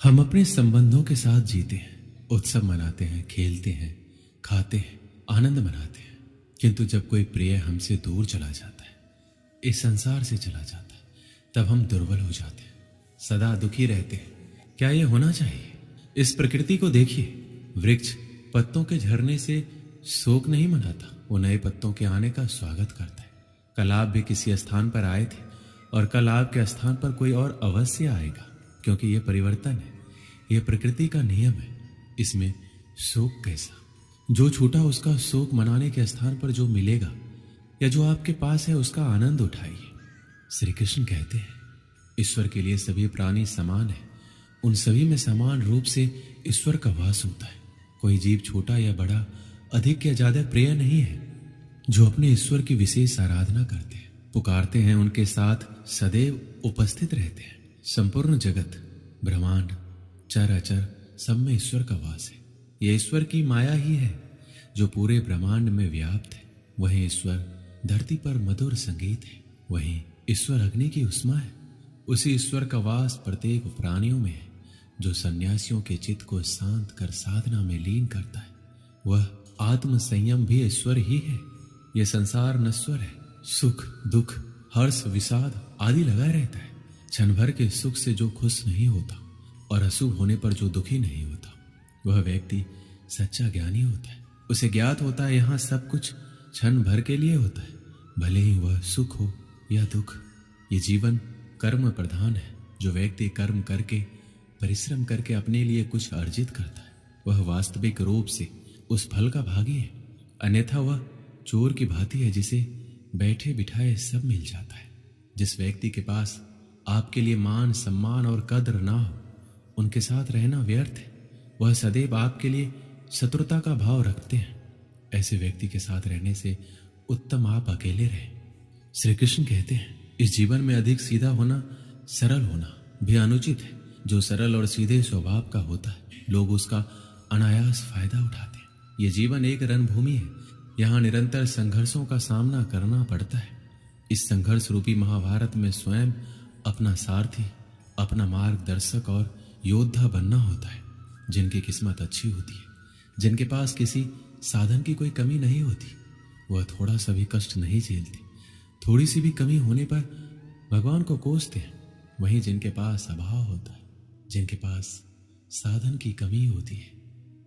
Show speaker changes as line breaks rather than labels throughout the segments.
हम अपने संबंधों के साथ जीते हैं, उत्सव मनाते हैं, खेलते हैं, खाते हैं, आनंद मनाते हैं। किंतु जब कोई प्रिय हमसे दूर चला जाता है, इस संसार से चला जाता है, तब हम दुर्बल हो जाते हैं, सदा दुखी रहते हैं। क्या ये होना चाहिए? इस प्रकृति को देखिए। वृक्ष पत्तों के झरने से शोक नहीं मनाता, वो नए पत्तों के आने का स्वागत करता है। कल आप भी किसी स्थान पर आए थे और कल आपके स्थान पर कोई और अवश्य आएगा, क्योंकि यह परिवर्तन है, यह प्रकृति का नियम है। इसमें शोक कैसा? जो छूटा उसका शोक मनाने के स्थान पर जो मिलेगा या जो आपके पास है उसका आनंद उठाइए। श्री कृष्ण कहते हैं, ईश्वर के लिए सभी प्राणी समान है, उन सभी में समान रूप से ईश्वर का वास होता है। कोई जीव छोटा या बड़ा, अधिक या ज्यादा प्रिय नहीं है। जो अपने ईश्वर की विशेष आराधना करते हैं, पुकारते हैं, उनके साथ सदैव उपस्थित रहते हैं। संपूर्ण जगत, ब्रह्मांड, चर अचर, सब में ईश्वर का वास है। यह ईश्वर की माया ही है जो पूरे ब्रह्मांड में व्याप्त है। वहीं ईश्वर धरती पर मधुर संगीत है, वहीं ईश्वर अग्नि की उष्मा है। उसी ईश्वर का वास प्रत्येक प्राणियों में है, जो सन्यासियों के चित्त को शांत कर साधना में लीन करता है। वह आत्म संयम भी ईश्वर ही है। यह संसार नश्वर है, सुख दुख हर्ष विषाद आदि लगा रहता है। क्षण भर के सुख से जो खुश नहीं होता और अशुभ होने पर जो दुखी नहीं होता, वह व्यक्ति सच्चा ज्ञानी होता है। उसे ज्ञात होता है यहाँ सब कुछ क्षण भर के लिए होता है, भले ही वह सुख हो या दुख। ये जीवन कर्म प्रधान है। जो व्यक्ति कर्म करके, परिश्रम करके अपने लिए कुछ अर्जित करता है, वह वास्तविक रूप से उस फल का भागी है। अन्यथा वह चोर की भांति है, जिसे बैठे बिठाए सब मिल जाता है। जिस व्यक्ति के पास आपके लिए मान सम्मान और कद्र ना हो, उनके साथ रहना व्यर्थ है। वह सदैव आपके लिए शत्रुता का भाव रखते हैं। ऐसे व्यक्ति के साथ रहने से उत्तम आप अकेले रहें। श्री कृष्ण कहते हैं, इस जीवन में अधिक सीधा होना, सरल होना भी अनुचित है। जो सरल और सीधे स्वभाव का होता है, लोग उसका अनायास फायदा उठाते हैं। ये जीवन एक रणभूमि है, यहाँ निरंतर संघर्षों का सामना करना पड़ता है। इस संघर्ष रूपी महाभारत में स्वयं अपना सारथी, अपना मार्गदर्शक और योद्धा बनना होता है। जिनकी किस्मत अच्छी होती है, जिनके पास किसी साधन की कोई कमी नहीं होती, वह थोड़ा सा भी कष्ट नहीं झेलते। थोड़ी सी भी कमी होने पर भगवान को कोसते हैं। वहीं जिनके पास अभाव होता है, जिनके पास साधन की कमी होती है,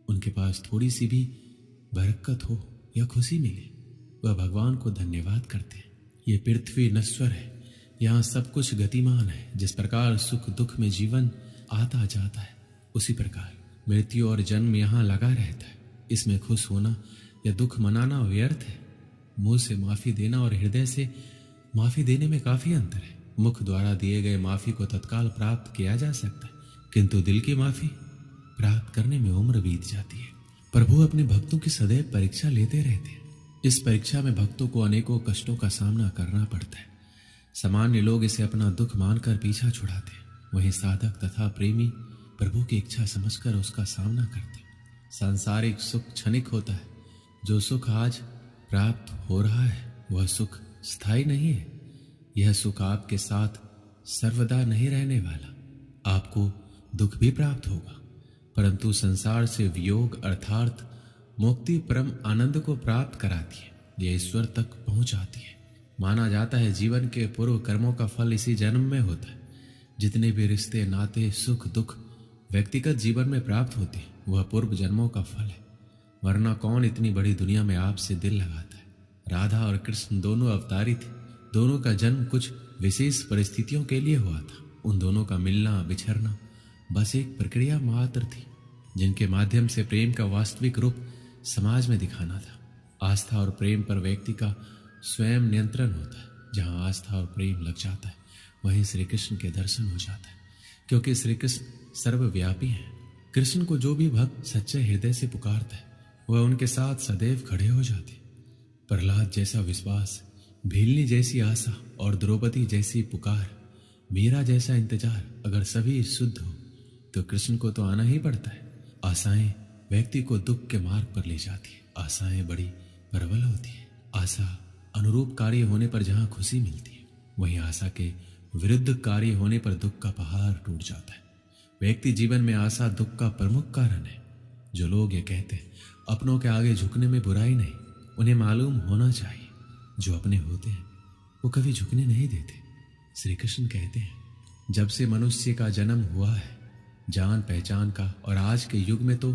उनके पास थोड़ी सी भी बरकत हो या खुशी मिले, वह भगवान को धन्यवाद करते हैं। ये पृथ्वी नश्वर है, यहाँ सब कुछ गतिमान है। जिस प्रकार सुख दुख में जीवन आता जाता है, उसी प्रकार मृत्यु और जन्म यहाँ लगा रहता है। इसमें खुश होना या दुख मनाना व्यर्थ है। मुंह से माफी देना और हृदय से माफी देने में काफी अंतर है। मुख द्वारा दिए गए माफी को तत्काल प्राप्त किया जा सकता है, किंतु दिल की माफी प्राप्त करने में उम्र बीत जाती है। प्रभु अपने भक्तों की सदैव परीक्षा लेते रहते हैं। इस परीक्षा में भक्तों को अनेकों कष्टों का सामना करना पड़ता है। सामान्य लोग इसे अपना दुख मानकर पीछा छुड़ाते हैं, वहीं साधक तथा प्रेमी प्रभु की इच्छा समझकर उसका सामना करते हैं। सांसारिक सुख क्षणिक होता है। जो सुख आज प्राप्त हो रहा है, वह सुख स्थायी नहीं है। यह सुख आपके साथ सर्वदा नहीं रहने वाला। आपको दुख भी प्राप्त होगा, परंतु संसार से वियोग अर्थात मुक्ति परम आनंद को प्राप्त कराती है। यह ईश्वर तक पहुंचाती है। माना जाता है जीवन के पूर्व कर्मों का फल इसी जन्म में होता है। जितने भी रिश्ते, नाते, सुख दुख व्यक्तिगत जीवन में प्राप्त होते हैं, वह पूर्व जन्मों का फल है। वरना कौन इतनी बड़ी दुनिया में आपसे दिल लगाता है? राधा और कृष्ण दोनों अवतारी थे। दोनों का जन्म कुछ विशेष परिस्थितियों के लिए हुआ था। उन दोनों का मिलना बिछड़ना बस एक प्रक्रिया मात्र थी, जिनके माध्यम से प्रेम का वास्तविक रूप समाज में दिखाना था। आस्था और प्रेम पर व्यक्ति का स्वयं नियंत्रण होता है। जहाँ आस्था और प्रेम लग जाता है, वहीं श्री कृष्ण के दर्शन हो जाता है, क्योंकि श्री कृष्ण सर्वव्यापी हैं। कृष्ण को जो भी भक्त सच्चे हृदय से पुकारता है, वह उनके साथ सदैव खड़े हो जाते। प्रहलाद जैसा विश्वास, भीलनी जैसी आशा और द्रौपदी जैसी पुकार, मीरा जैसा इंतजार अगर सभी शुद्ध हो, तो कृष्ण को तो आना ही पड़ता है। आशाएं व्यक्ति को दुख के मार्ग पर ले जाती है। आशाएं बड़ी प्रबल होती है। आशा अनुरूप कार्य होने पर जहां खुशी मिलती है, वहीं आशा के विरुद्ध कार्य होने पर दुख का पहाड़ टूट जाता है। व्यक्ति जीवन में आशा दुख का प्रमुख कारण है। जो लोग ये कहते हैं अपनों के आगे झुकने में बुराई नहीं, उन्हें मालूम होना चाहिए जो अपने होते हैं वो कभी झुकने नहीं देते। श्री कृष्ण कहते हैं जब से मनुष्य का जन्म हुआ है जान पहचान का, और आज के युग में तो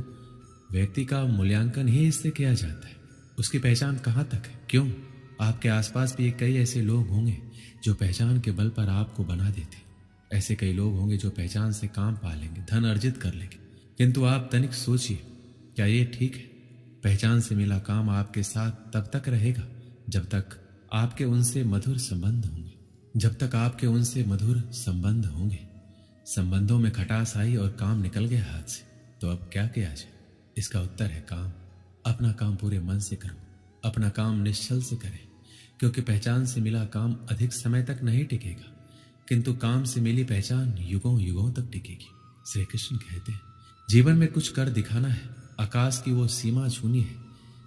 व्यक्ति का मूल्यांकन ही इससे किया जाता है। उसकी पहचान कहाँ तक है? क्यों? आपके आसपास भी कई ऐसे लोग होंगे जो पहचान के बल पर आपको बना देते। ऐसे कई लोग होंगे जो पहचान से काम पा लेंगे, धन अर्जित कर लेंगे। किंतु आप तनिक सोचिए, क्या ये ठीक है? पहचान से मिला काम आपके साथ तब तक रहेगा जब तक आपके उनसे मधुर संबंध होंगे, जब तक आपके उनसे मधुर संबंध होंगे। संबंधों में खटास आई और काम निकल गया हाथ से, तो अब क्या किया जाए? इसका उत्तर है काम। अपना काम पूरे मन से करो, अपना काम निश्चल से करें, क्योंकि पहचान से मिला काम अधिक समय तक नहीं टिकेगा, किंतु काम से मिली पहचान युगों युगों तक टिकेगी। श्री कृष्ण कहते हैं जीवन में कुछ कर दिखाना है, आकाश की वो सीमा छूनी है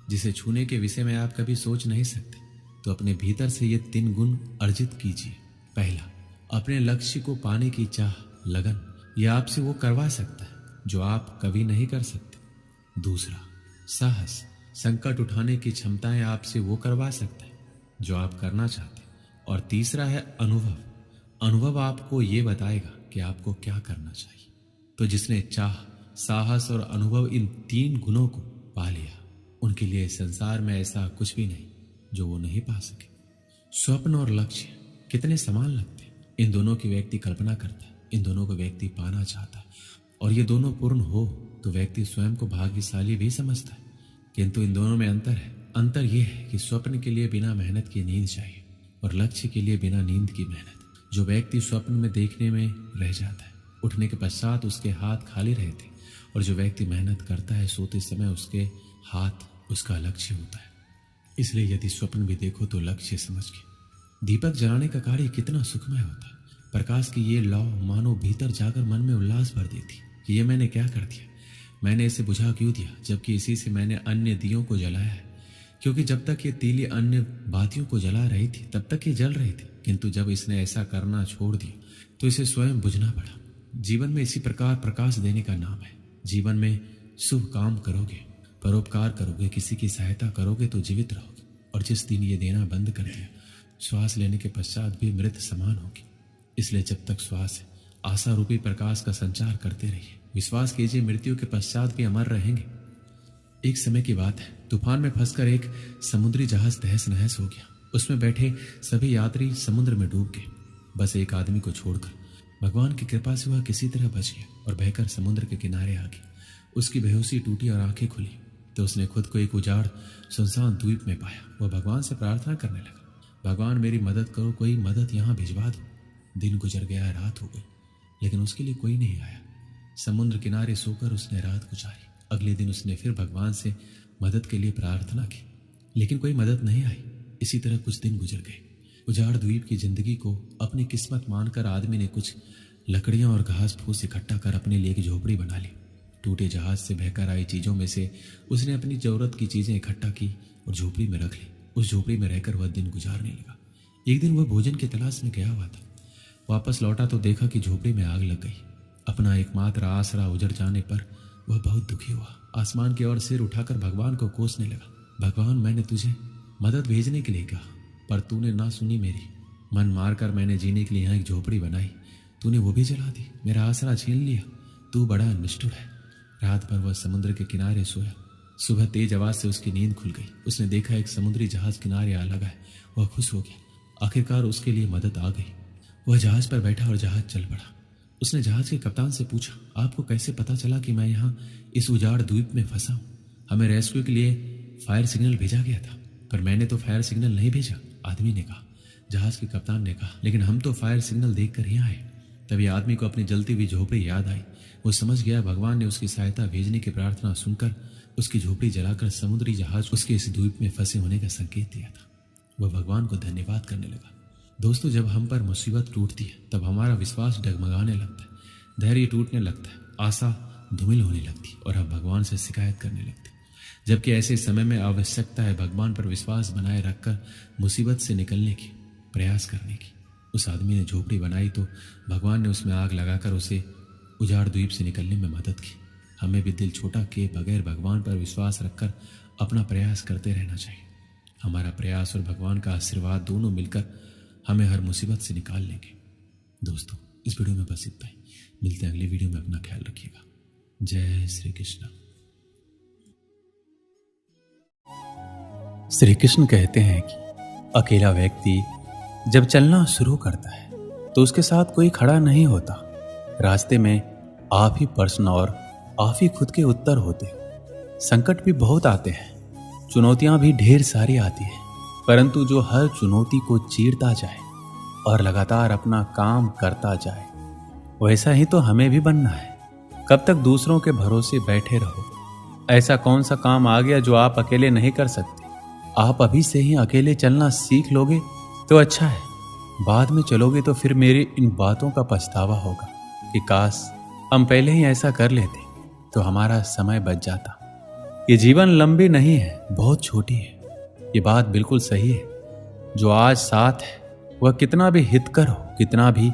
जिसे छूने के विषय में आप कभी सोच नहीं सकते। तो अपने भीतर से ये 3 गुण अर्जित कीजिए। पहला, अपने लक्ष्य को पाने की चाह, लगन, यह आपसे वो करवा सकता है जो आप कभी नहीं कर सकते। दूसरा, साहस, संकट उठाने की क्षमताएं आपसे वो करवा सकता है जो आप करना चाहते हैं। और तीसरा है अनुभव। अनुभव आपको ये बताएगा कि आपको क्या करना चाहिए। तो जिसने चाह, साहस और अनुभव इन 3 गुणों को पा लिया, उनके लिए संसार में ऐसा कुछ भी नहीं जो वो नहीं पा सके। स्वप्न और लक्ष्य कितने समान लगते हैं। इन दोनों की व्यक्ति कल्पना करता है, इन दोनों को व्यक्ति पाना चाहता है, और ये दोनों पूर्ण हो तो व्यक्ति स्वयं को भाग्यशाली भी समझता है। किंतु इन दोनों में अंतर है। अंतर यह है कि स्वप्न के लिए बिना मेहनत की नींद चाहिए और लक्ष्य के लिए बिना नींद की मेहनत। जो व्यक्ति स्वप्न में देखने में रह जाता है, उठने के पश्चात उसके हाथ खाली रहते, और जो व्यक्ति मेहनत करता है सोते समय उसके हाथ उसका लक्ष्य होता है। इसलिए यदि स्वप्न भी देखो तो लक्ष्य समझ के। दीपक जलाने का कार्य कितना सुखमय होता है। प्रकाश की ये लौ मानो भीतर जाकर मन में उल्लास भर देती कि ये मैंने क्या कर दिया, मैंने इसे बुझा क्यों दिया, जबकि इसी से मैंने अन्य दियों को जलाया है। क्योंकि जब तक ये तीली अन्य बातियों को जला रही थी तब तक ये जल रही थी, किंतु जब इसने ऐसा करना छोड़ दिया तो इसे स्वयं बुझना पड़ा। जीवन में इसी प्रकार प्रकाश देने का नाम है। जीवन में शुभ काम करोगे, परोपकार करोगे, किसी की सहायता करोगे तो जीवित रहोगे। और जिस दिन ये देना बंद कर दिया, श्वास लेने के पश्चात भी मृत समान होगी। इसलिए जब तक श्वास है, आशा रूपी प्रकाश का संचार करते रहिए। विश्वास कीजिए मृत्यु के पश्चात भी अमर रहेंगे। एक समय की बात है, तूफान में फंसकर एक समुद्री जहाज तहस नहस हो गया। उसमें बैठे सभी यात्री समुद्र में डूब गए, बस एक आदमी को छोड़कर। भगवान की कृपा से वह किसी तरह बच गया और बहकर समुद्र के किनारे आ गया। उसकी बेहोशी टूटी और आंखें खुली तो उसने खुद को एक उजाड़ सुनसान द्वीप में पाया। वह भगवान से प्रार्थना करने लगा, भगवान मेरी मदद करो, कोई मदद यहाँ भिजवा दो। दिन गुजर गया, रात हो गई, लेकिन उसके लिए कोई नहीं आया। समुद्र किनारे सोकर उसने रात गुजारी। अगले दिन उसने फिर भगवान से मदद के लिए प्रार्थना की, लेकिन कोई मदद नहीं आई। इसी तरह कुछ दिन गुजर गए। उजाड़ द्वीप की जिंदगी को अपनी किस्मत मानकर आदमी ने कुछ लकड़ियां और घास फूस इकट्ठा कर अपने लिए एक झोपड़ी बना ली। टूटे जहाज से बहकर आई चीजों में से उसने अपनी जरूरत की चीजें इकट्ठा की और झोपड़ी में रख ली। उस झोपड़ी में रहकर वह दिन गुजारने लगा। एक दिन वह भोजन की तलाश में गया हुआ था। वापस लौटा तो देखा कि झोपड़ी में आग लग गई। अपना एकमात्र आसरा उजड़ जाने पर वह बहुत दुखी हुआ। आसमान की ओर सिर उठाकर भगवान को कोसने लगा, भगवान मैंने तुझे मदद भेजने के लिए कहा, पर तूने ना सुनी मेरी। मन मारकर मैंने जीने के लिए यहाँ एक झोपड़ी बनाई, तूने वो भी जला दी, मेरा आसरा छीन लिया। तू बड़ा निष्ठुर है। रात भर वह समुद्र के किनारे सोया। सुबह तेज आवाज से उसकी नींद खुल गई। उसने देखा एक समुद्री जहाज किनारे आ लगा है। वह खुश हो गया, आखिरकार उसके लिए मदद आ गई। वह जहाज पर बैठा और जहाज चल पड़ा। उसने जहाज के कप्तान से पूछा, आपको कैसे पता चला कि मैं यहाँ इस उजाड़ द्वीप में फंसा हूँ? हमें रेस्क्यू के लिए फायर सिग्नल भेजा गया था, पर मैंने तो फायर सिग्नल नहीं भेजा, आदमी ने कहा। जहाज के कप्तान ने कहा, लेकिन हम तो फायर सिग्नल देखकर ही आए। तभी आदमी को अपनी जलती हुई झोपड़ी याद आई। वो समझ गया भगवान ने उसकी सहायता भेजने की प्रार्थना सुनकर उसकी झोपड़ी जलाकर समुद्री जहाज उसके इस द्वीप में फंसे होने का संकेत दिया था। वह भगवान को धन्यवाद करने लगा। दोस्तों, जब हम पर मुसीबत टूटती है तब हमारा विश्वास डगमगाने लगता है, धैर्य टूटने लगता है, आशा धूमिल होने लगती है और हम भगवान से शिकायत करने लगते हैं। जबकि ऐसे समय में आवश्यकता है भगवान पर विश्वास बनाए रखकर मुसीबत से निकलने की, प्रयास करने की। उस आदमी ने झोपड़ी बनाई तो भगवान ने उसमें आग लगाकर उसे उजाड़ द्वीप से निकलने में मदद की। हमें भी दिल छोटा किए बगैर भगवान पर विश्वास रखकर अपना प्रयास करते रहना चाहिए। हमारा प्रयास और भगवान का आशीर्वाद दोनों मिलकर हमें हर मुसीबत से निकाल लेंगे। दोस्तों, इस वीडियो में बस इतना ही। मिलते हैं अगली वीडियो में। अपना ख्याल रखिएगा। जय श्री कृष्ण। श्री कृष्ण कहते हैं कि अकेला व्यक्ति जब चलना शुरू करता है तो उसके साथ कोई खड़ा नहीं होता। रास्ते में आप ही प्रश्न और आप ही खुद के उत्तर होते हो। संकट भी बहुत आते हैं, चुनौतियां भी ढेर सारी आती है, परंतु जो हर चुनौती को चीरता जाए और लगातार अपना काम करता जाए, वैसा ही तो हमें भी बनना है। कब तक दूसरों के भरोसे बैठे रहो? ऐसा कौन सा काम आ गया जो आप अकेले नहीं कर सकते? आप अभी से ही अकेले चलना सीख लोगे तो अच्छा है। बाद में चलोगे तो फिर मेरी इन बातों का पछतावा होगा कि काश हम पहले ही ऐसा कर लेते तो हमारा समय बच जाता। ये जीवन लंबी नहीं है, बहुत छोटी है। ये बात बिल्कुल सही है। जो आज साथ है वह कितना भी हितकर हो, कितना भी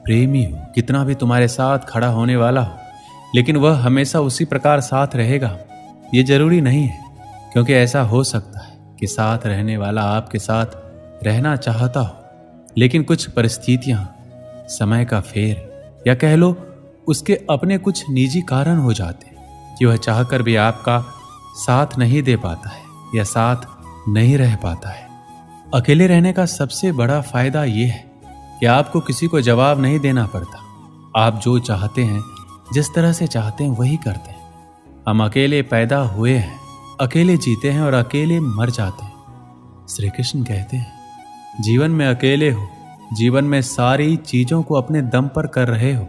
प्रेमी हो, कितना भी तुम्हारे साथ खड़ा होने वाला हो, लेकिन वह हमेशा उसी प्रकार साथ रहेगा ये जरूरी नहीं है। क्योंकि ऐसा हो सकता है कि साथ रहने वाला आपके साथ रहना चाहता हो, लेकिन कुछ परिस्थितियां, समय का फेर या कह लो उसके अपने कुछ निजी कारण हो जाते हैं कि वह चाहकर भी आपका साथ नहीं दे पाता है या साथ नहीं रह पाता है। अकेले रहने का सबसे बड़ा फायदा यह है कि आपको किसी को जवाब नहीं देना पड़ता। आप जो चाहते हैं, जिस तरह से चाहते हैं वही करते हैं। हम अकेले पैदा हुए हैं, अकेले जीते हैं और अकेले मर जाते हैं। श्री कृष्ण कहते हैं जीवन में अकेले हो, जीवन में सारी चीजों को अपने दम पर कर रहे हो,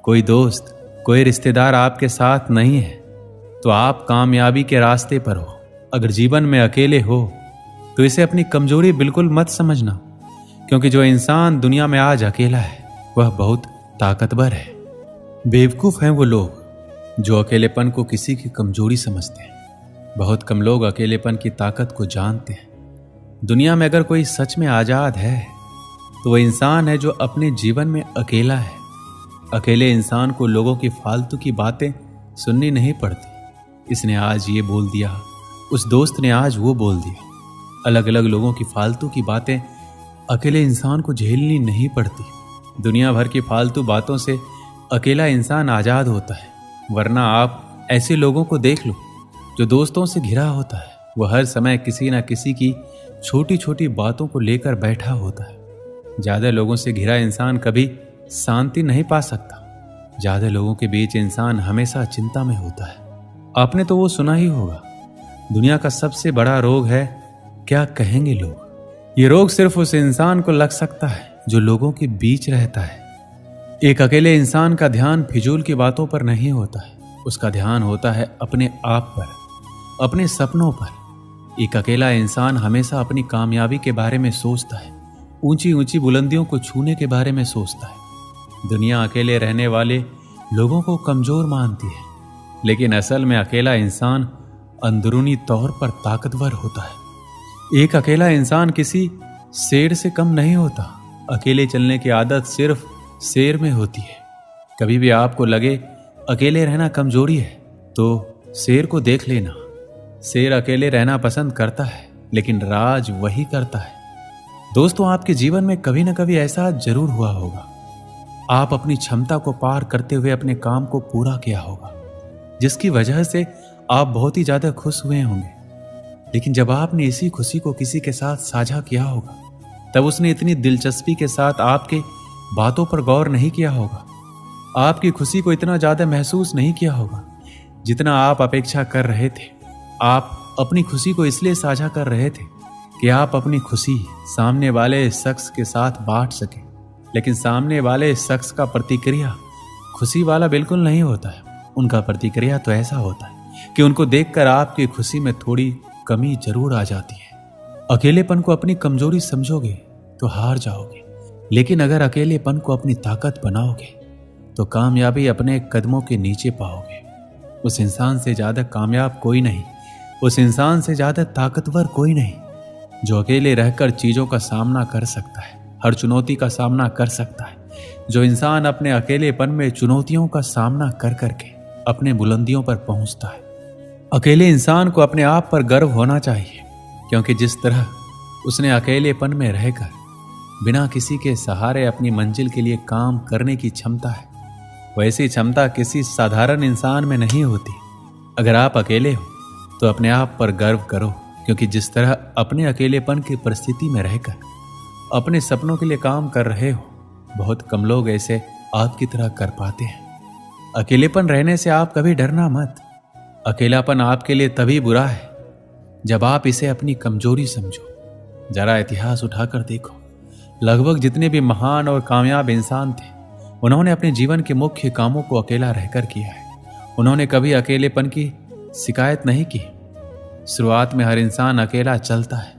कोई दोस्त, कोई रिश्तेदार आपके साथ नहीं है, तो आप कामयाबी के रास्ते पर हो। अगर जीवन में अकेले हो तो इसे अपनी कमजोरी बिल्कुल मत समझना, क्योंकि जो इंसान दुनिया में आज अकेला है वह बहुत ताकतवर है। बेवकूफ हैं वो लोग जो अकेलेपन को किसी की कमजोरी समझते हैं। बहुत कम लोग अकेलेपन की ताकत को जानते हैं। दुनिया में अगर कोई सच में आजाद है तो वह इंसान है जो अपने जीवन में अकेला है। अकेले इंसान को लोगों की फालतू की बातें सुननी नहीं पड़ती। इसने आज ये बोल दिया, उस दोस्त ने आज वो बोल दिया। अलग अलग लोगों की फालतू की बातें अकेले इंसान को झेलनी नहीं पड़ती। दुनिया भर की फालतू बातों से अकेला इंसान आजाद होता है। वरना आप ऐसे लोगों को देख लो जो दोस्तों से घिरा होता है। वह हर समय किसी न किसी की छोटी छोटी बातों को लेकर बैठा होता है। ज्यादा लोगों से घिरा इंसान कभी शांति नहीं पा सकता। ज्यादा लोगों के बीच इंसान हमेशा चिंता में होता है। आपने तो वो सुना ही होगा, दुनिया का सबसे बड़ा रोग है क्या कहेंगे लोग। ये रोग सिर्फ उस इंसान को लग सकता है जो लोगों के बीच रहता है। एक अकेले इंसान का ध्यान फिजूल की बातों पर नहीं होता है, उसका ध्यान होता है अपने आप पर, अपने सपनों पर। एक अकेला इंसान हमेशा अपनी कामयाबी के बारे में सोचता है, ऊंची ऊंची बुलंदियों को छूने के बारे में सोचता है। दुनिया अकेले रहने वाले लोगों को कमजोर मानती है, लेकिन असल में अकेला इंसान अंदरूनी तौर पर ताकतवर होता है। एक अकेला इंसान किसी शेर से कम नहीं होता। अकेले चलने की आदत सिर्फ शेर में होती है। कभी भी आपको लगे अकेले रहना कमजोरी है तो शेर को देख लेना। शेर अकेले रहना पसंद करता है, लेकिन राज वही करता है। दोस्तों, आपके जीवन में कभी न कभी ऐसा जरूर हुआ होगा, आप अपनी क्षमता को पार करते हुए अपने काम को पूरा किया होगा, जिसकी वजह से आप बहुत ही ज्यादा खुश हुए होंगे। लेकिन जब आपने इसी खुशी को किसी के साथ साझा किया होगा, तब उसने इतनी दिलचस्पी के साथ आपके बातों पर गौर नहीं किया होगा, आपकी खुशी को इतना ज्यादा महसूस नहीं किया होगा जितना आप अपेक्षा कर रहे थे। आप अपनी खुशी को इसलिए साझा कर रहे थे कि आप अपनी खुशी सामने वाले शख्स के साथ बांट सके, लेकिन सामने वाले शख्स का प्रतिक्रिया खुशी वाला बिल्कुल नहीं होता है। उनका प्रतिक्रिया तो ऐसा होता है कि उनको देखकर आपकी खुशी में थोड़ी कमी जरूर आ जाती है। अकेलेपन को अपनी कमजोरी समझोगे तो हार जाओगे, लेकिन अगर अकेलेपन को अपनी ताकत बनाओगे तो कामयाबी अपने कदमों के नीचे पाओगे। उस इंसान से ज्यादा कामयाब कोई नहीं, उस इंसान से ज्यादा ताकतवर कोई नहीं जो अकेले रहकर चीजों का सामना कर सकता है, हर चुनौती का सामना कर सकता है, जो इंसान अपने अकेलेपन में चुनौतियों का सामना कर करके अपने बुलंदियों पर पहुंचता है। अकेले इंसान को अपने आप पर गर्व होना चाहिए, क्योंकि जिस तरह उसने अकेलेपन में रहकर बिना किसी के सहारे अपनी मंजिल के लिए काम करने की क्षमता है, वैसी क्षमता किसी साधारण इंसान में नहीं होती। अगर आप अकेले हो तो अपने आप पर गर्व करो, क्योंकि जिस तरह अपने अकेलेपन की परिस्थिति में रहकर अपने सपनों के लिए काम कर रहे हो, बहुत कम लोग ऐसे आपकी तरह कर पाते हैं। अकेलेपन रहने से आप कभी डरना मत। अकेलापन आपके लिए तभी बुरा है जब आप इसे अपनी कमजोरी समझो। जरा इतिहास उठाकर देखो, लगभग जितने भी महान और कामयाब इंसान थे, उन्होंने अपने जीवन के मुख्य कामों को अकेला रहकर किया है। उन्होंने कभी अकेलेपन की शिकायत नहीं की। शुरुआत में हर इंसान अकेला चलता है।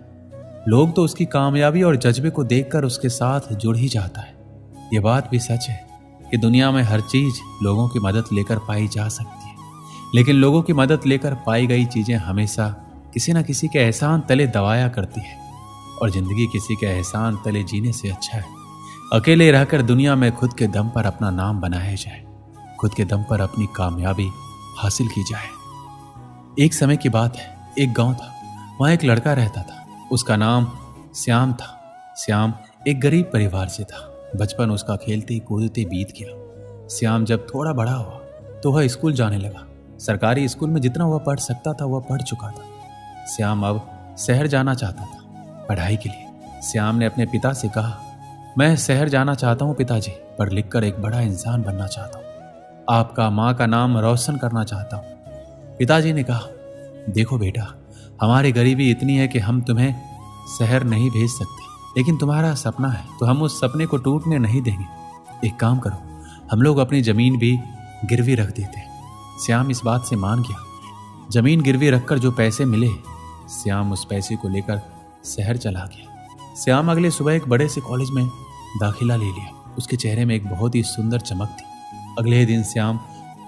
लोग तो उसकी कामयाबी और जज्बे को देखकर उसके साथ जुड़ ही जाता है। ये बात भी सच है कि दुनिया में हर चीज लोगों की मदद लेकर पाई जा सकती है, लेकिन लोगों की मदद लेकर पाई गई चीजें हमेशा किसी न किसी के एहसान तले दबाया करती है, और जिंदगी किसी के एहसान तले जीने से अच्छा है अकेले रहकर दुनिया में खुद के दम पर अपना नाम बनाया जाए, खुद के दम पर अपनी कामयाबी हासिल की जाए। एक समय की बात है, एक गांव था, वहां एक लड़का रहता था। उसका नाम श्याम था। श्याम एक गरीब परिवार से था। बचपन उसका खेलते कूदते बीत गया। श्याम जब थोड़ा बड़ा हुआ तो वह स्कूल जाने लगा। सरकारी स्कूल में जितना वह पढ़ सकता था वह पढ़ चुका था। श्याम अब शहर जाना चाहता था पढ़ाई के लिए। श्याम ने अपने पिता से कहा, मैं शहर जाना चाहता हूँ पिताजी, पढ़ लिख कर एक बड़ा इंसान बनना चाहता हूँ, आपका माँ का नाम रोशन करना चाहता हूँ। पिताजी ने कहा, देखो बेटा, हमारी गरीबी इतनी है कि हम तुम्हें शहर नहीं भेज सकते, लेकिन तुम्हारा सपना है तो हम उस सपने को टूटने नहीं देंगे। एक काम करो, हम लोग अपनी जमीन भी गिरवी रख देते हैं। श्याम इस बात से मान गया। जमीन गिरवी रखकर जो पैसे मिले, श्याम उस पैसे को लेकर शहर चला गया। श्याम अगले सुबह एक बड़े से कॉलेज में दाखिला ले लिया। उसके चेहरे में एक बहुत ही सुंदर चमक थी। अगले दिन श्याम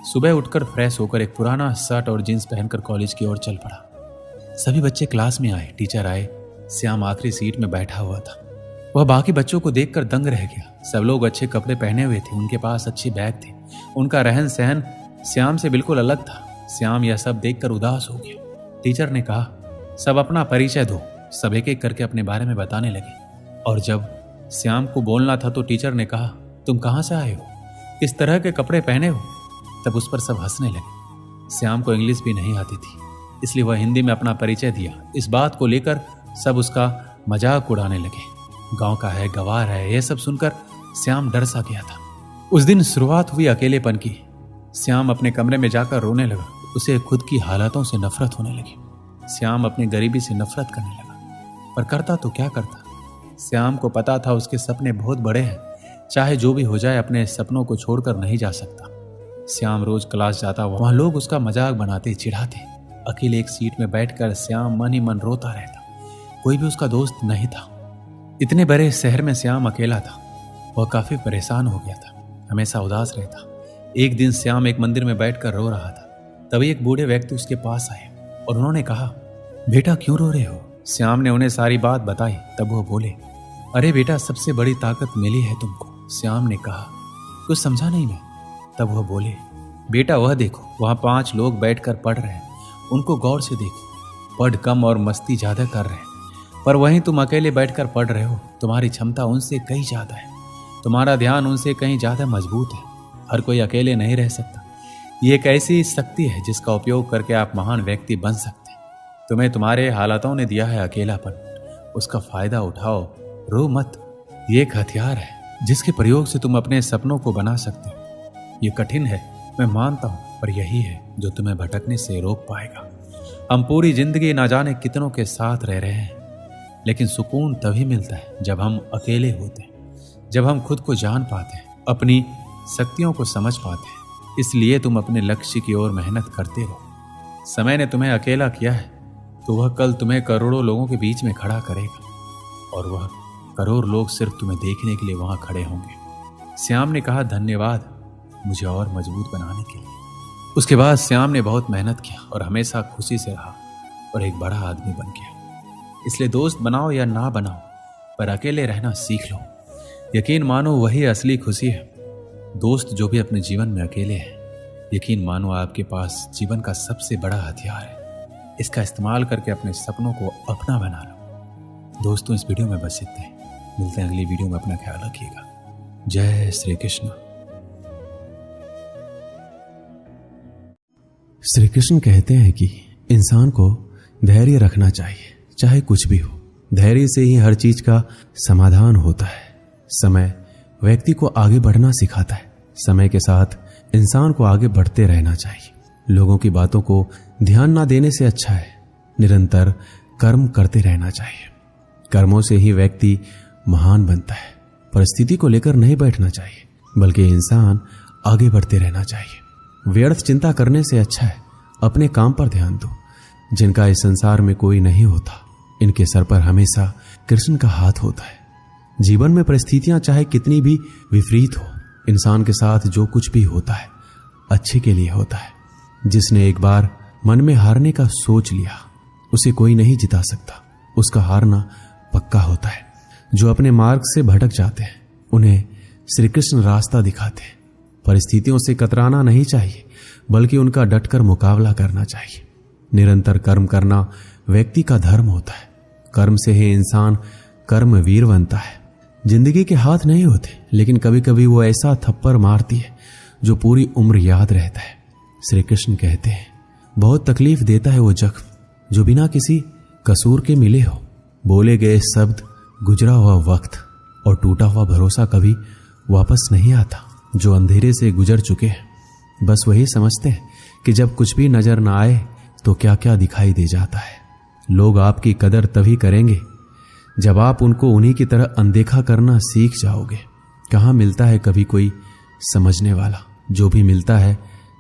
सुबह उठकर फ्रेश होकर एक पुराना शर्ट और जींस पहनकर कॉलेज की ओर चल पड़ा। सभी बच्चे क्लास में आए, टीचर आए। श्याम आखिरी सीट में बैठा हुआ था। वह बाकी बच्चों को देखकर दंग रह गया। सब लोग अच्छे कपड़े पहने हुए थे, उनके पास अच्छे बैग थे, उनका रहन सहन श्याम से बिल्कुल अलग था। श्याम यह सब देखकर उदास हो गया। टीचर ने कहा, सब अपना परिचय दो। सब एक एक करके अपने बारे में बताने लगे, और जब श्याम को बोलना था तो टीचर ने कहा, तुम कहाँ से आए हो, किस तरह के कपड़े पहने हो। तब उस पर सब हंसने लगे। श्याम को इंग्लिश भी नहीं आती थी, इसलिए वह हिंदी में अपना परिचय दिया। इस बात को लेकर सब उसका मजाक उड़ाने लगे। गांव का है, गवार है, यह सब सुनकर श्याम डर सा गया था। उस दिन शुरुआत हुई अकेलेपन की। श्याम अपने कमरे में जाकर रोने लगा। उसे खुद की हालातों से नफरत होने लगी। श्याम अपनी गरीबी से नफरत करने लगा, पर करता तो क्या करता। श्याम को पता था उसके सपने बहुत बड़े हैं, चाहे जो भी हो जाए अपने सपनों को छोड़कर नहीं जा सकता। श्याम रोज क्लास जाता, वहां लोग उसका मजाक बनाते, चिढ़ाते। अकेले एक सीट में बैठकर श्याम मन ही मन रोता रहता। कोई भी उसका दोस्त नहीं था। इतने बड़े शहर में श्याम अकेला था। वह काफी परेशान हो गया था, हमेशा उदास रहता। एक दिन श्याम एक मंदिर में बैठकर रो रहा था। तभी एक बूढ़े व्यक्ति उसके पास आए और उन्होंने कहा, बेटा क्यों रो रहे हो। श्याम ने उन्हें सारी बात बताई। तब वो बोले, अरे बेटा, सबसे बड़ी ताकत मिली है तुमको। श्याम ने कहा, कुछ समझा नहीं मैं। तब वह बोले, बेटा वह देखो, वहां 5 लोग बैठकर पढ़ रहे हैं, उनको गौर से देखो। पढ़ कम और मस्ती ज्यादा कर रहे हैं, पर वहीं तुम अकेले बैठकर पढ़ रहे हो। तुम्हारी क्षमता उनसे कहीं ज्यादा है, तुम्हारा ध्यान उनसे कहीं ज्यादा मजबूत है। हर कोई अकेले नहीं रह सकता। ये एक ऐसी शक्ति है जिसका उपयोग करके आप महान व्यक्ति बन सकते हैं। तुम्हें तुम्हारे हालातों ने दिया है अकेलापन, उसका फायदा उठाओ, रो मत। ये एक हथियार है जिसके प्रयोग से तुम अपने सपनों को बना सकते हो। ये कठिन है, मैं मानता हूं, पर यही है जो तुम्हें भटकने से रोक पाएगा। हम पूरी जिंदगी ना जाने कितनों के साथ रह रहे हैं, लेकिन सुकून तभी मिलता है जब हम अकेले होते हैं, जब हम खुद को जान पाते हैं, अपनी शक्तियों को समझ पाते हैं। इसलिए तुम अपने लक्ष्य की ओर मेहनत करते रहो। समय ने तुम्हें अकेला किया है तो वह कल तुम्हें करोड़ों लोगों के बीच में खड़ा करेगा, और वह करोड़ लोग सिर्फ तुम्हें देखने के लिए वहां खड़े होंगे। श्याम ने कहा, धन्यवाद मुझे और मजबूत बनाने के लिए। उसके बाद श्याम ने बहुत मेहनत किया और हमेशा खुशी से रहा और एक बड़ा आदमी बन गया। इसलिए दोस्त बनाओ या ना बनाओ, पर अकेले रहना सीख लो। यकीन मानो वही असली खुशी है। दोस्त जो भी अपने जीवन में अकेले हैं, यकीन मानो आपके पास जीवन का सबसे बड़ा हथियार है। इसका इस्तेमाल करके अपने सपनों को अपना बना लो। दोस्तों, इस वीडियो में बस इतना ही। मिलते हैं अगली वीडियो में। अपना ख्याल रखिएगा। जय श्री कृष्ण। श्री कृष्ण कहते हैं कि इंसान को धैर्य रखना चाहिए, चाहे कुछ भी हो। धैर्य से ही हर चीज का समाधान होता है। समय व्यक्ति को आगे बढ़ना सिखाता है। समय के साथ इंसान को आगे बढ़ते रहना चाहिए। लोगों की बातों को ध्यान ना देने से अच्छा है निरंतर कर्म करते रहना चाहिए। कर्मों से ही व्यक्ति महान बनता है। परिस्थिति को लेकर नहीं बैठना चाहिए, बल्कि इंसान आगे बढ़ते रहना चाहिए। व्यर्थ चिंता करने से अच्छा है अपने काम पर ध्यान दो। जिनका इस संसार में कोई नहीं होता, इनके सर पर हमेशा कृष्ण का हाथ होता है। जीवन में परिस्थितियां चाहे कितनी भी विपरीत हो, इंसान के साथ जो कुछ भी होता है अच्छे के लिए होता है। जिसने एक बार मन में हारने का सोच लिया, उसे कोई नहीं जिता सकता। उसका हारना पक्का होता है। जो अपने मार्ग से भटक जाते हैं, उन्हें श्री कृष्ण रास्ता दिखाते हैं। परिस्थितियों से कतराना नहीं चाहिए, बल्कि उनका डटकर मुकाबला करना चाहिए। निरंतर कर्म करना व्यक्ति का धर्म होता है। कर्म से ही इंसान कर्मवीर बनता है। जिंदगी के हाथ नहीं होते, लेकिन कभी कभी वो ऐसा थप्पड़ मारती है जो पूरी उम्र याद रहता है। श्री कृष्ण कहते हैं, बहुत तकलीफ देता है वो जख्म जो बिना किसी कसूर के मिले हो। बोले गए शब्द, गुजरा हुआ वक्त और टूटा हुआ भरोसा कभी वापस नहीं आता। जो अंधेरे से गुजर चुके हैं, बस वही समझते हैं कि जब कुछ भी नजर ना आए तो क्या क्या दिखाई दे जाता है। लोग आपकी कदर तभी करेंगे जब आप उनको उन्हीं की तरह अनदेखा करना सीख जाओगे। कहाँ मिलता है कभी कोई समझने वाला, जो भी मिलता है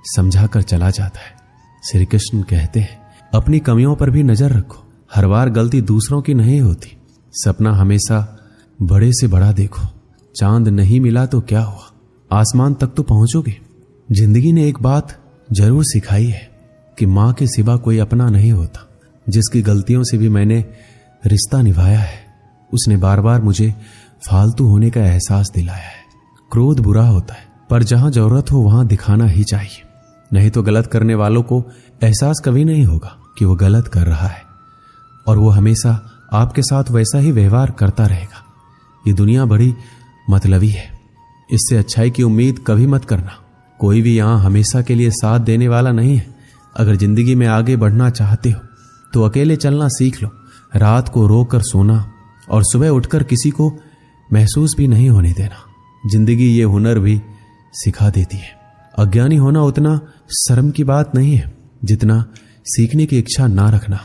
समझा कर चला जाता है। श्री कृष्ण कहते हैं, अपनी कमियों पर भी नजर रखो। हर बार गलती दूसरों की नहीं होती। सपना हमेशा बड़े से बड़ा देखो। चांद नहीं मिला तो क्या हुआ, आसमान तक तो पहुंचोगे। जिंदगी ने एक बात जरूर सिखाई है कि मां के सिवा कोई अपना नहीं होता। जिसकी गलतियों से भी मैंने रिश्ता निभाया है, उसने बार बार मुझे फालतू होने का एहसास दिलाया है। क्रोध बुरा होता है, पर जहां जरूरत हो वहां दिखाना ही चाहिए। नहीं तो गलत करने वालों को एहसास कभी नहीं होगा कि वो गलत कर रहा है, और वो हमेशा आपके साथ वैसा ही व्यवहार करता रहेगा। ये दुनिया बड़ी मतलबी है। इससे अच्छाई की उम्मीद कभी मत करना। कोई भी यहां हमेशा के लिए साथ देने वाला नहीं है। अगर जिंदगी में आगे बढ़ना चाहते हो तो अकेले चलना सीख लो। रात को रोकर सोना और सुबह उठकर किसी को महसूस भी नहीं होने देना। जिंदगी ये हुनर भी सिखा देती है। अज्ञानी होना उतना शर्म की बात नहीं है जितना सीखने की इच्छा ना रखना।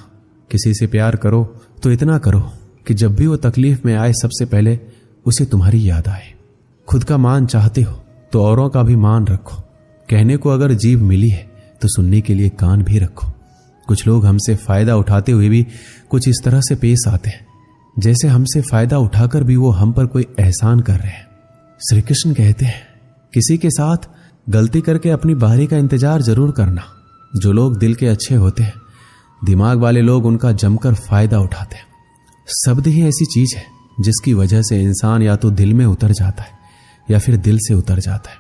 किसी से प्यार करो तो इतना करो कि जब भी वो तकलीफ में आए, सबसे पहले उसे तुम्हारी याद आए। खुद का मान चाहते हो तो औरों का भी मान रखो। कहने को अगर जीभ मिली है तो सुनने के लिए कान भी रखो। कुछ लोग हमसे फायदा उठाते हुए भी कुछ इस तरह से पेश आते हैं जैसे हमसे फायदा उठाकर भी वो हम पर कोई एहसान कर रहे हैं। श्री कृष्ण कहते हैं, किसी के साथ गलती करके अपनी बारी का इंतजार जरूर करना। जो लोग दिल के अच्छे होते हैं, दिमाग वाले लोग उनका जमकर फायदा उठाते हैं। शब्द ही ऐसी चीज है जिसकी वजह से इंसान या तो दिल में उतर जाता है या फिर दिल से उतर जाता है।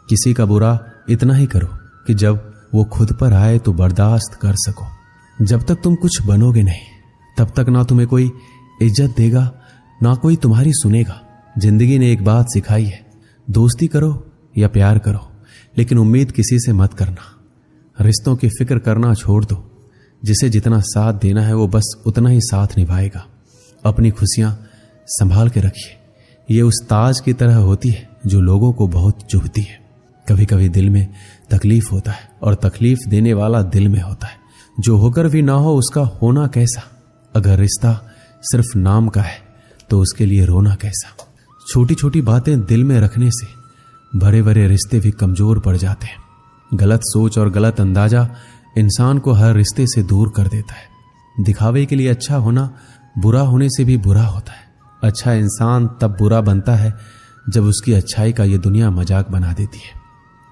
किसी का बुरा इतना ही करो कि जब वो खुद पर आए तो बर्दाश्त कर सको। जब तक तुम कुछ बनोगे नहीं, तब तक ना तुम्हें कोई इज्जत देगा, ना कोई तुम्हारी सुनेगा। जिंदगी ने एक बात सिखाई है, दोस्ती करो या प्यार करो, लेकिन उम्मीद किसी से मत करना। रिश्तों की फिक्र करना छोड़ दो। जिसे जितना साथ देना है वो बस उतना ही साथ निभाएगा। अपनी खुशियां संभाल के रखिए। ये उस ताज की तरह होती है जो लोगों को बहुत चुभती है। कभी कभी दिल में तकलीफ होता है और तकलीफ देने वाला दिल में होता है। जो होकर भी ना हो उसका होना कैसा। अगर रिश्ता सिर्फ नाम का है तो उसके लिए रोना कैसा। छोटी छोटी बातें दिल में रखने से बड़े बड़े रिश्ते भी कमजोर पड़ जाते हैं। गलत सोच और गलत अंदाजा इंसान को हर रिश्ते से दूर कर देता है। दिखावे के लिए अच्छा होना बुरा होने से भी बुरा होता है। अच्छा इंसान तब बुरा बनता है जब उसकी अच्छाई का ये दुनिया मजाक बना देती है।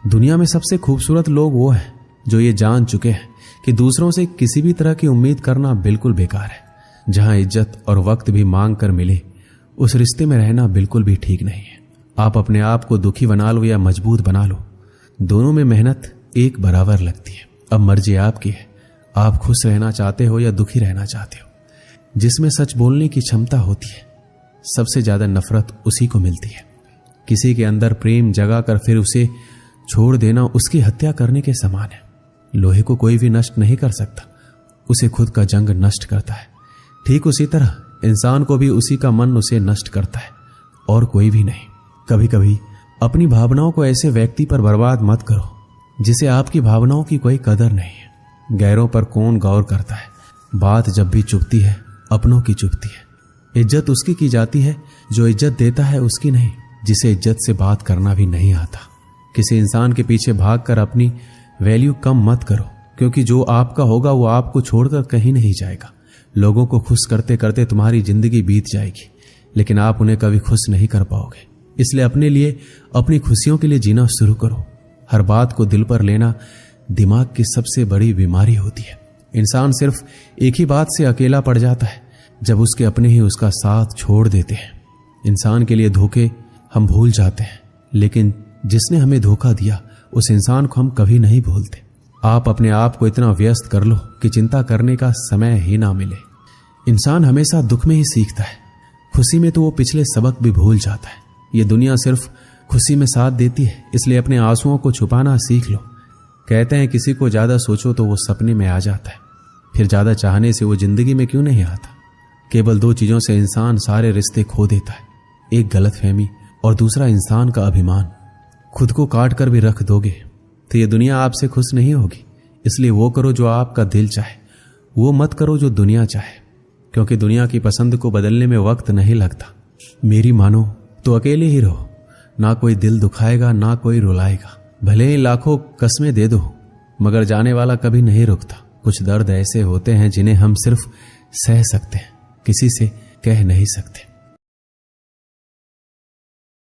दुनिया में सबसे खूबसूरत लोग वो हैं जो ये जान चुके हैं कि दूसरों से किसी भी तरह की उम्मीद करना बिल्कुल बेकार है। जहां इज्जत और वक्त भी मांग कर मिले, उस रिश्ते में रहना बिल्कुल भी ठीक नहीं है। आप अपने आप को दुखी बना लो या मजबूत बना लो, दोनों में मेहनत एक बराबर लगती है। अब मर्जी आपकी है, आप खुश रहना चाहते हो या दुखी रहना चाहते हो। जिसमें सच बोलने की क्षमता होती है, सबसे ज्यादा नफरत उसी को मिलती है। किसी के अंदर प्रेम जगा कर फिर उसे छोड़ देना उसकी हत्या करने के समान है। लोहे को कोई भी नष्ट नहीं कर सकता, उसे खुद का जंग नष्ट करता है। ठीक उसी तरह इंसान को भी उसी का मन उसे नष्ट करता है, और कोई भी नहीं। कभी कभी अपनी भावनाओं को ऐसे व्यक्ति पर बर्बाद मत करो जिसे आपकी भावनाओं की कोई कदर नहीं है। गैरों पर कौन गौर करता है, बात जब भी चुभती है अपनों की चुभती है। इज्जत उसकी की जाती है जो इज्जत देता है, उसकी नहीं जिसे इज्जत से बात करना भी नहीं आता। किसी इंसान के पीछे भागकर अपनी वैल्यू कम मत करो, क्योंकि जो आपका होगा वो आपको छोड़कर कहीं नहीं जाएगा। लोगों को खुश करते करते तुम्हारी जिंदगी बीत जाएगी, लेकिन आप उन्हें कभी खुश नहीं कर पाओगे। इसलिए अपने लिए, अपनी खुशियों के लिए जीना शुरू करो। हर बात को दिल पर लेना दिमाग की सबसे बड़ी बीमारी होती है। इंसान सिर्फ एक ही बात से अकेला पड़ जाता है, जब उसके अपने ही उसका साथ छोड़ देते हैं। इंसान के लिए धोखे हम भूल जाते हैं, लेकिन जिसने हमें धोखा दिया उस इंसान को हम कभी नहीं भूलते। आप अपने आप को इतना व्यस्त कर लो कि चिंता करने का समय ही ना मिले। इंसान हमेशा दुख में ही सीखता है, खुशी में तो वो पिछले सबक भी भूल जाता है। ये दुनिया सिर्फ खुशी में साथ देती है, इसलिए अपने आंसुओं को छुपाना सीख लो। कहते हैं किसी को ज्यादा सोचो तो वो सपने में आ जाता है, फिर ज्यादा चाहने से वो जिंदगी में क्यों नहीं आता। केवल दो चीजों से इंसान सारे रिश्ते खो देता है, एक गलतफहमी और दूसरा इंसान का अभिमान। खुद को काट कर भी रख दोगे तो ये दुनिया आपसे खुश नहीं होगी। इसलिए वो करो जो आपका दिल चाहे, वो मत करो जो दुनिया चाहे, क्योंकि दुनिया की पसंद को बदलने में वक्त नहीं लगता। मेरी मानो तो अकेले ही रहो, ना कोई दिल दुखाएगा ना कोई रुलाएगा। भले ही लाखों कस्में दे दो, मगर जाने वाला कभी नहीं रुकता। कुछ दर्द ऐसे होते हैं जिन्हें हम सिर्फ सह सकते हैं, किसी से कह नहीं सकते।